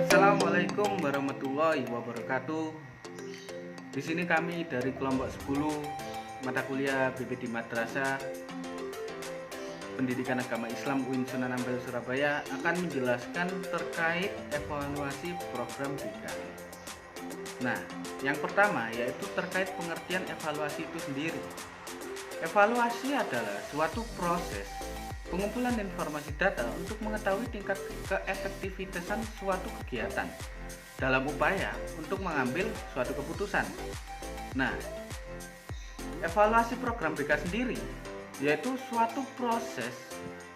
Assalamualaikum warahmatullahi wabarakatuh. Di sini kami dari kelompok 10 mata kuliah BPD Madrasah Pendidikan Agama Islam UIN Sunan Ampel Surabaya akan menjelaskan terkait evaluasi program BK. Nah, yang pertama yaitu terkait pengertian evaluasi itu sendiri. Evaluasi adalah suatu proses pengumpulan informasi data untuk mengetahui tingkat keefektivitasan suatu kegiatan dalam upaya untuk mengambil suatu keputusan. Nah, evaluasi program BK sendiri yaitu suatu proses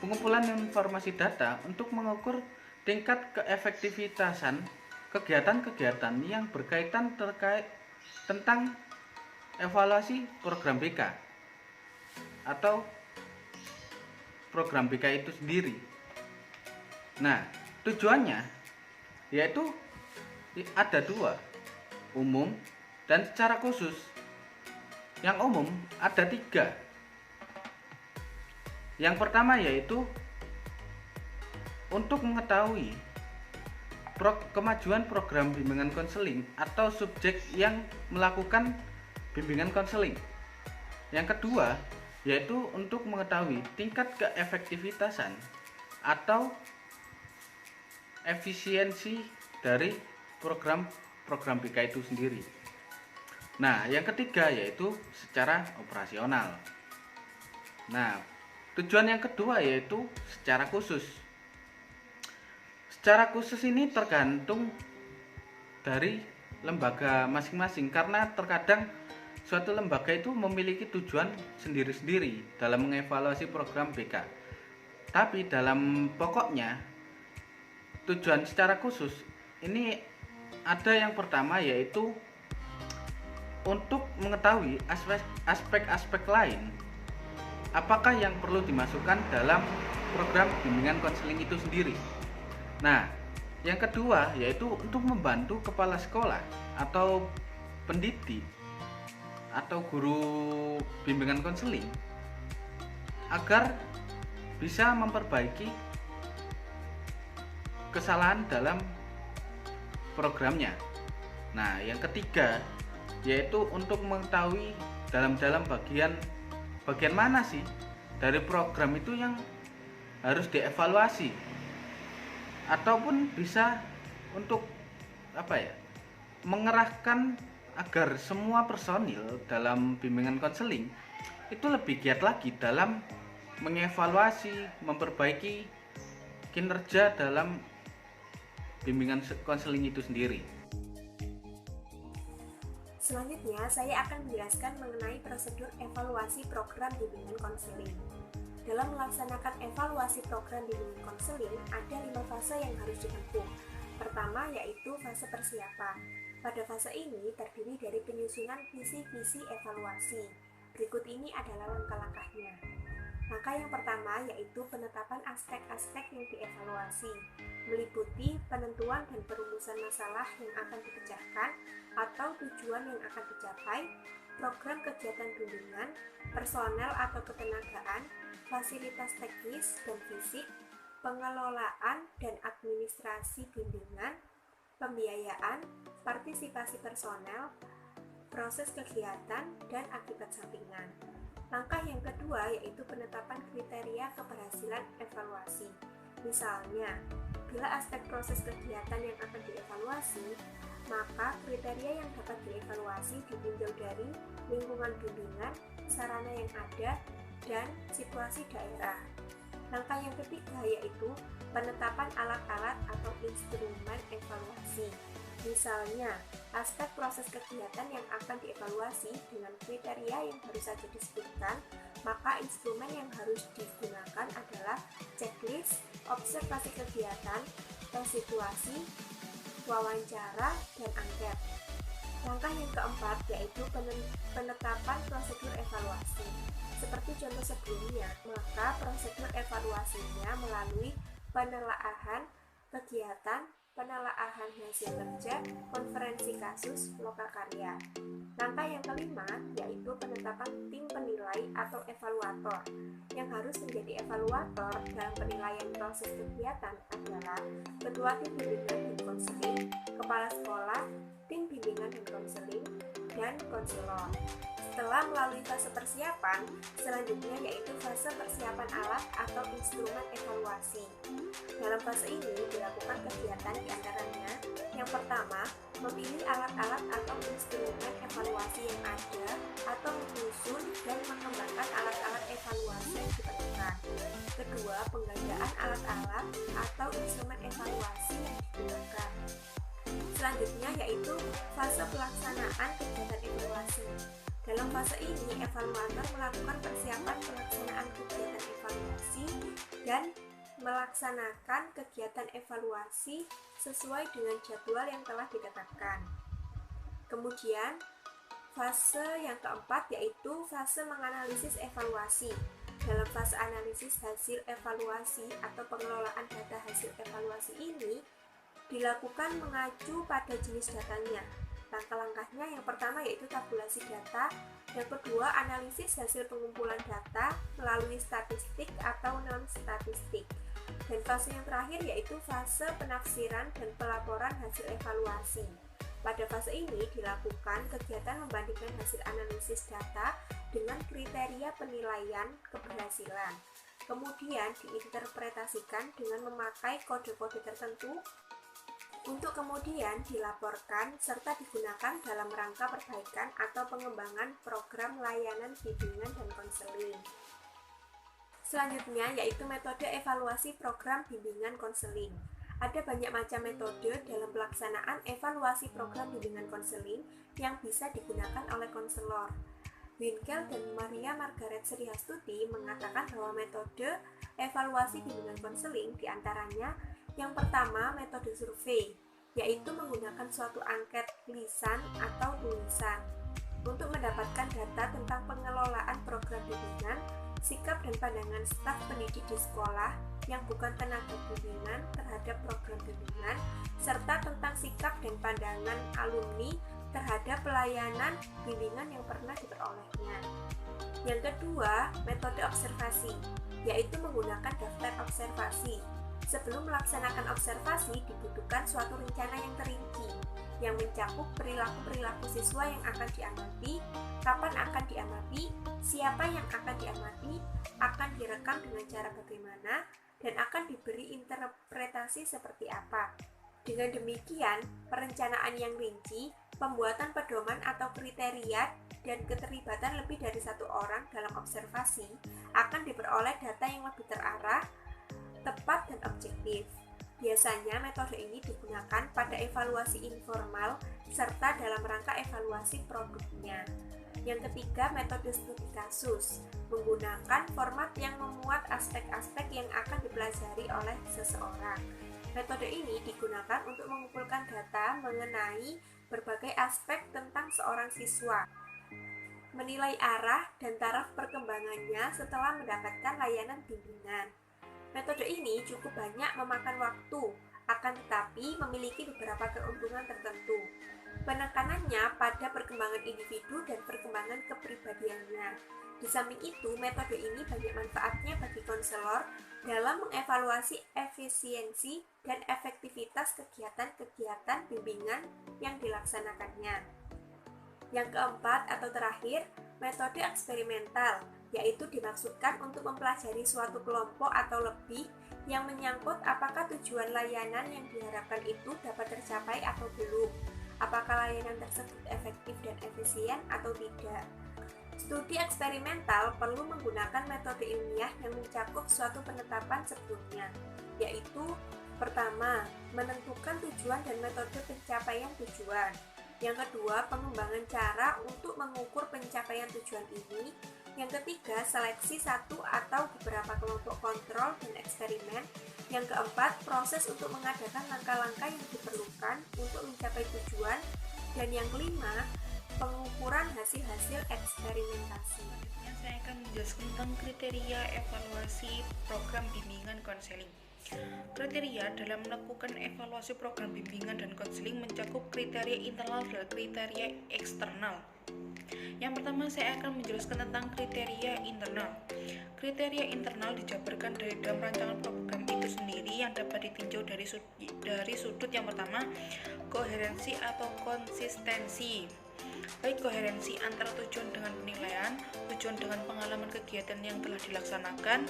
pengumpulan informasi data untuk mengukur tingkat keefektivitasan kegiatan-kegiatan yang berkaitan terkait tentang evaluasi program BK atau program BK itu sendiri. Nah, tujuannya yaitu ada dua, umum dan secara khusus. Yang umum ada tiga. Yang pertama yaitu untuk mengetahui kemajuan program bimbingan konseling atau subjek yang melakukan bimbingan konseling. Yang kedua yaitu untuk mengetahui tingkat keefektivitasan atau efisiensi dari program BK itu sendiri. Nah, yang ketiga yaitu secara operasional. Nah, tujuan yang kedua yaitu secara khusus. Secara khusus ini tergantung dari lembaga masing-masing karena terkadang suatu lembaga itu memiliki tujuan sendiri-sendiri dalam mengevaluasi program BK. Tapi dalam pokoknya tujuan secara khusus ini ada yang pertama yaitu untuk mengetahui aspek-aspek lain apakah yang perlu dimasukkan dalam program bimbingan konseling itu sendiri. Nah, yang kedua yaitu untuk membantu kepala sekolah atau pendidik atau guru bimbingan konseling agar bisa memperbaiki kesalahan dalam programnya. Nah, yang ketiga yaitu untuk mengetahui dalam bagian mana sih dari program itu yang harus dievaluasi, ataupun bisa untuk mengerahkan agar semua personil dalam bimbingan konseling itu lebih giat lagi dalam mengevaluasi, memperbaiki kinerja dalam bimbingan konseling itu sendiri. Selanjutnya, saya akan menjelaskan mengenai prosedur evaluasi program bimbingan konseling. Dalam melaksanakan evaluasi program bimbingan konseling, ada 5 fase yang harus ditempuh. Pertama, yaitu fase persiapan. Pada fase ini terdiri dari penyusunan visi-visi evaluasi. Berikut ini adalah langkah-langkahnya. Langkah yang pertama yaitu penetapan aspek-aspek yang dievaluasi, meliputi penentuan dan perumusan masalah yang akan dipecahkan atau tujuan yang akan dicapai, program kegiatan bimbingan, personel atau ketenagaan, fasilitas teknis dan fisik, pengelolaan dan administrasi bimbingan, pembiayaan, partisipasi personel, proses kegiatan, dan akibat sampingan. Langkah yang kedua yaitu penetapan kriteria keberhasilan evaluasi. Misalnya, bila aspek proses kegiatan yang akan dievaluasi, maka kriteria yang dapat dievaluasi ditinjau dari lingkungan bimbingan, sarana yang ada, dan situasi daerah. Langkah yang ketiga yaitu penetapan alat-alat atau instrumen evaluasi. Misalnya, aspek proses kegiatan yang akan dievaluasi dengan kriteria yang baru saja disebutkan, maka instrumen yang harus digunakan adalah checklist, observasi kegiatan, tes situasi, wawancara, dan angket. Langkah yang keempat yaitu penetapan prosedur evaluasi. Seperti contoh sebelumnya, maka prosedur evaluasinya melalui penelaahan kegiatan, penelaahan hasil kerja, konferensi kasus, lokakarya. Langkah yang kelima yaitu penetapan tim penilai atau evaluator. Yang harus menjadi evaluator dalam penilaian proses kegiatan adalah ketua tim bimbingan dan konseling, kepala sekolah, tim bimbingan dan konseling, dan konselor. Setelah melalui fase persiapan, selanjutnya yaitu fase persiapan alat atau instrumen evaluasi. Dalam fase ini dilakukan kegiatan diantaranya: yang pertama, memilih alat-alat atau instrumen evaluasi yang ada atau menyusun dan mengembangkan alat-alat evaluasi yang diperlukan. Kedua, penggandaan alat-alat atau instrumen evaluasi yang digunakan. Selanjutnya yaitu fase pelaksanaan kegiatan evaluasi. Dalam fase ini, evaluator melakukan persiapan pelaksanaan kegiatan evaluasi dan melaksanakan kegiatan evaluasi sesuai dengan jadwal yang telah ditetapkan. Kemudian, fase yang keempat yaitu fase menganalisis evaluasi. Dalam fase analisis hasil evaluasi atau pengelolaan data hasil evaluasi ini dilakukan mengacu pada jenis datanya. Langkah-langkahnya yang pertama yaitu tabulasi data, yang kedua analisis hasil pengumpulan data melalui statistik atau non-statistik, dan fase yang terakhir yaitu fase penafsiran dan pelaporan hasil evaluasi. Pada fase ini dilakukan kegiatan membandingkan hasil analisis data dengan kriteria penilaian keberhasilan, kemudian diinterpretasikan dengan memakai kode-kode tertentu untuk kemudian dilaporkan serta digunakan dalam rangka perbaikan atau pengembangan program layanan bimbingan dan konseling. Selanjutnya yaitu metode evaluasi program bimbingan konseling. Ada banyak macam metode dalam pelaksanaan evaluasi program bimbingan konseling yang bisa digunakan oleh konselor. Winkel dan Maria Margaret Srihastuti mengatakan bahwa metode evaluasi bimbingan konseling diantaranya: yang pertama, metode survei, yaitu menggunakan suatu angket lisan atau tulisan untuk mendapatkan data tentang pengelolaan program bimbingan, sikap dan pandangan staf pendidik di sekolah yang bukan tenaga bimbingan terhadap program bimbingan, serta tentang sikap dan pandangan alumni terhadap pelayanan bimbingan yang pernah diperolehnya. Yang kedua, metode observasi, yaitu menggunakan daftar observasi. Sebelum melaksanakan observasi, dibutuhkan suatu rencana yang terinci, yang mencakup perilaku-perilaku siswa yang akan diamati, kapan akan diamati, siapa yang akan diamati, akan direkam dengan cara bagaimana, dan akan diberi interpretasi seperti apa. Dengan demikian, perencanaan yang rinci, pembuatan pedoman atau kriteria, dan keterlibatan lebih dari satu orang dalam observasi akan diperoleh data yang lebih terarah, tepat dan objektif. Biasanya metode ini digunakan pada evaluasi informal serta dalam rangka evaluasi produknya. Yang ketiga, metode studi kasus, menggunakan format yang memuat aspek-aspek yang akan dipelajari oleh seseorang. Metode ini digunakan untuk mengumpulkan data mengenai berbagai aspek tentang seorang siswa, menilai arah dan taraf perkembangannya setelah mendapatkan layanan bimbingan. Metode ini cukup banyak memakan waktu, akan tetapi memiliki beberapa keuntungan tertentu. Penekanannya pada perkembangan individu dan perkembangan kepribadiannya. Di samping itu, metode ini banyak manfaatnya bagi konselor dalam mengevaluasi efisiensi dan efektivitas kegiatan-kegiatan bimbingan yang dilaksanakannya. Yang keempat atau terakhir, metode eksperimental, yaitu dimaksudkan untuk mempelajari suatu kelompok atau lebih yang menyangkut apakah tujuan layanan yang diharapkan itu dapat tercapai atau belum, apakah layanan tersebut efektif dan efisien atau tidak. Studi eksperimental perlu menggunakan metode ilmiah yang mencakup suatu penetapan sebelumnya, yaitu pertama, menentukan tujuan dan metode pencapaian tujuan. Yang kedua, pengembangan cara untuk mengukur pencapaian tujuan ini. Yang ketiga, seleksi satu atau beberapa kelompok kontrol dan eksperimen. Yang keempat, proses untuk mengadakan langkah-langkah yang diperlukan untuk mencapai tujuan. Dan yang kelima, pengukuran hasil-hasil eksperimentasi. Selanjutnya saya akan menjelaskan tentang kriteria evaluasi program bimbingan konseling. Kriteria dalam melakukan evaluasi program bimbingan dan konseling mencakup kriteria internal dan kriteria eksternal. Yang pertama, saya akan menjelaskan tentang kriteria internal. Kriteria internal dijabarkan dari dalam rancangan program itu sendiri yang dapat ditinjau dari sudut yang pertama, koherensi atau konsistensi. Baik koherensi antara tujuan dengan penilaian, tujuan dengan pengalaman kegiatan yang telah dilaksanakan,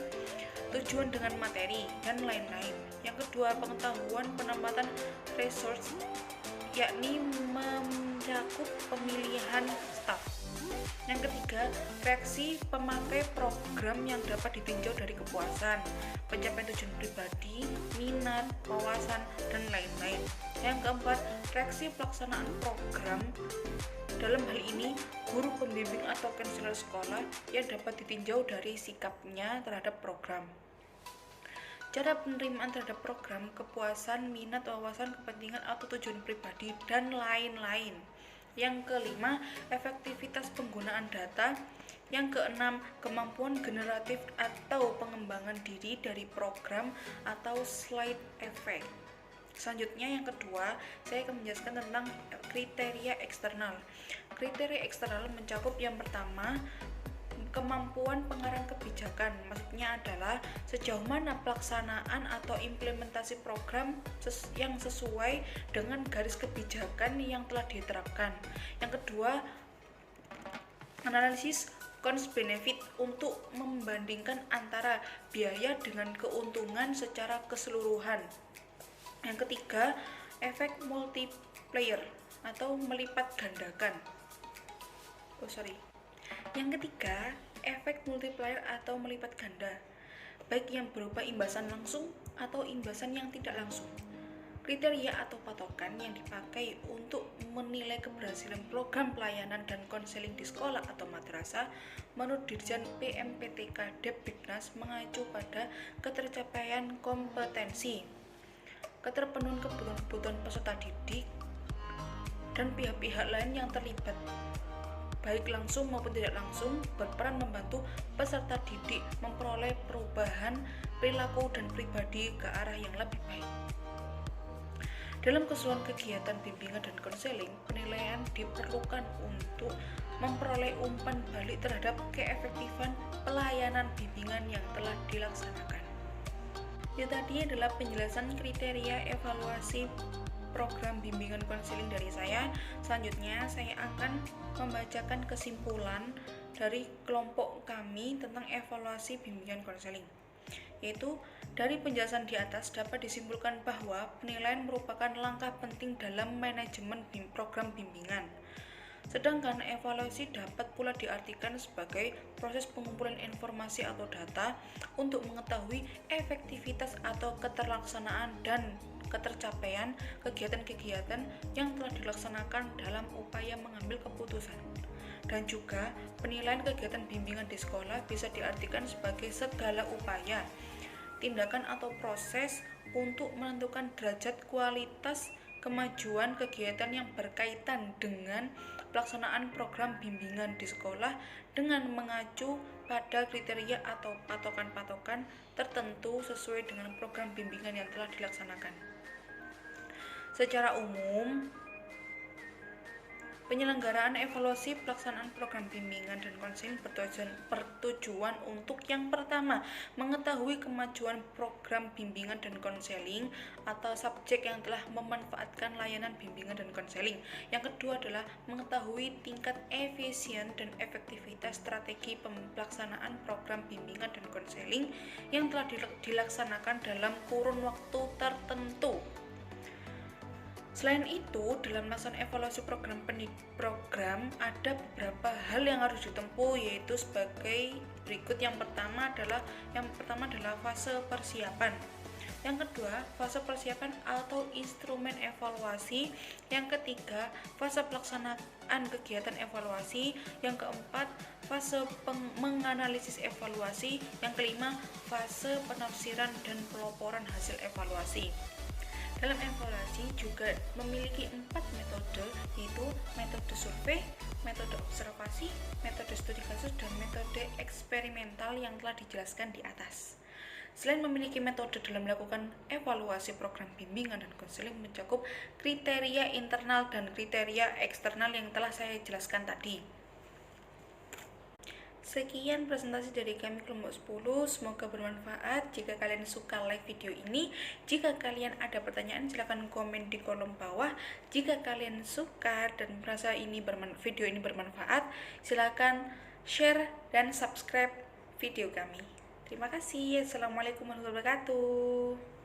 tujuan dengan materi, dan lain-lain. Yang kedua, pengetahuan penempatan resource, yakni mencakup pemilihan staf. Yang ketiga, reaksi pemakai program yang dapat ditinjau dari kepuasan, pencapaian tujuan pribadi, minat, wawasan, dan lain-lain. Yang keempat, reaksi pelaksanaan program, dalam hal ini guru pembimbing atau konselor sekolah yang dapat ditinjau dari sikapnya terhadap program. Cara penerimaan terhadap program, kepuasan, minat, wawasan, kepentingan atau tujuan pribadi, dan lain-lain. Yang kelima, efektivitas penggunaan data. Yang keenam, kemampuan generatif atau pengembangan diri dari program atau slide effect. Selanjutnya yang kedua, saya akan menjelaskan tentang kriteria eksternal. Kriteria eksternal mencakup yang pertama, kemampuan pengarang kebijakan. Maksudnya adalah sejauh mana pelaksanaan atau implementasi program yang sesuai dengan garis kebijakan yang telah diterapkan. Yang kedua, analisis cost benefit untuk membandingkan antara biaya dengan keuntungan secara keseluruhan. Yang ketiga, efek multiplier atau melipat gandakan. Yang ketiga, efek multiplier atau melipat ganda, baik yang berupa imbasan langsung atau imbasan yang tidak langsung. Kriteria atau patokan yang dipakai untuk menilai keberhasilan program pelayanan dan konseling di sekolah atau madrasah menurut Dirjen PMPTK Depdiknas mengacu pada ketercapaian kompetensi, keterpenuhan kebutuhan peserta didik, dan pihak-pihak lain yang terlibat, baik langsung maupun tidak langsung, berperan membantu peserta didik memperoleh perubahan perilaku dan pribadi ke arah yang lebih baik. Dalam keseluruhan kegiatan bimbingan dan konseling, penilaian diperlukan untuk memperoleh umpan balik terhadap keefektifan pelayanan bimbingan yang telah dilaksanakan. Itu tadi adalah penjelasan kriteria evaluasi program bimbingan konseling dari saya. Selanjutnya saya akan membacakan kesimpulan dari kelompok kami tentang evaluasi bimbingan konseling. Yaitu, dari penjelasan di atas dapat disimpulkan bahwa penilaian merupakan langkah penting dalam manajemen program bimbingan. Sedangkan evaluasi dapat pula diartikan sebagai proses pengumpulan informasi atau data untuk mengetahui efektivitas atau keterlaksanaan dan ketercapaian kegiatan-kegiatan yang telah dilaksanakan dalam upaya mengambil keputusan. Dan juga penilaian kegiatan bimbingan di sekolah bisa diartikan sebagai segala upaya, tindakan atau proses untuk menentukan derajat kualitas kemajuan kegiatan yang berkaitan dengan pelaksanaan program bimbingan di sekolah dengan mengacu pada kriteria atau patokan-patokan tertentu sesuai dengan program bimbingan yang telah dilaksanakan. Secara umum, penyelenggaraan evaluasi pelaksanaan program bimbingan dan konseling bertujuan untuk yang pertama, mengetahui kemajuan program bimbingan dan konseling atau subjek yang telah memanfaatkan layanan bimbingan dan konseling. Yang kedua adalah mengetahui tingkat efisien dan efektivitas strategi pelaksanaan program bimbingan dan konseling yang telah dilaksanakan dalam kurun waktu tertentu. Selain itu, dalam melaksanakan evaluasi program ada beberapa hal yang harus ditempuh, yaitu sebagai berikut. Yang pertama adalah fase persiapan. Yang kedua, fase persiapan atau instrumen evaluasi. Yang ketiga, fase pelaksanaan kegiatan evaluasi. Yang keempat, fase menganalisis evaluasi. Yang kelima, fase penafsiran dan pelaporan hasil evaluasi. Dalam evaluasi juga memiliki 4 metode, yaitu metode survei, metode observasi, metode studi kasus, dan metode eksperimental yang telah dijelaskan di atas. Selain memiliki metode dalam melakukan evaluasi program bimbingan dan konseling mencakup kriteria internal dan kriteria eksternal yang telah saya jelaskan tadi. Sekian presentasi dari kami kelompok 10, semoga bermanfaat. Jika kalian suka live video ini, jika kalian ada pertanyaan silahkan komen di kolom bawah. Jika kalian suka dan merasa video ini bermanfaat, silahkan share dan subscribe video kami. Terima kasih. Assalamualaikum warahmatullahi wabarakatuh.